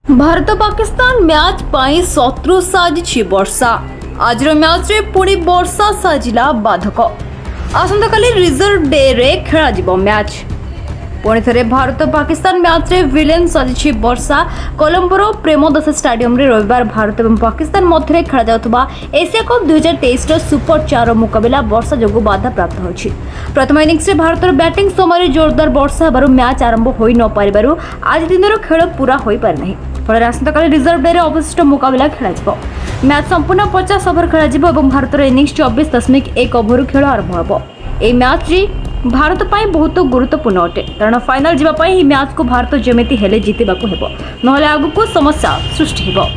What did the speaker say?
Bharat Pakistan match पाई शत्रु साजिछि वर्षा। आज match रे पुणी वर्षा साजिला बाधक। आसंता काली रिजर्व डे रे खेला जिवो मैच। पुणी थे भारत पाकिस्तान मैच रे विलेन साजिछि वर्षा। कोलंबोर प्रेमदास स्टेडियम रे रविवार भारत और पाकिस्तान मध्य खेला जाउतबा एशिया कप 2023 रो सुपर 4 मुकाबला वर्षा जोगु बाधा प्राप्त होछि। प्रथम इनिंग्स रे भारत बैटिंग समय जोरदार वर्षा हेबारु मैच आरंभ होई न पारिबारु आज दिन खेल पूरा होई पारि नाही। फल आसंता रिजर्व डे अवशिष्ट मुकाबला खेल मैच संपूर्ण 50 ओवर खेल और भारत इनिंग्स 24.1 ओवर खेल आरंभ हो। यह मैच भारत पाई बहुत गुरुत्वपूर्ण अटे कारण फाइनल जावाई मैच को भारत जमीती हेले जितवाक हेबो नहले आगु को समस्या सृष्टि हेबो।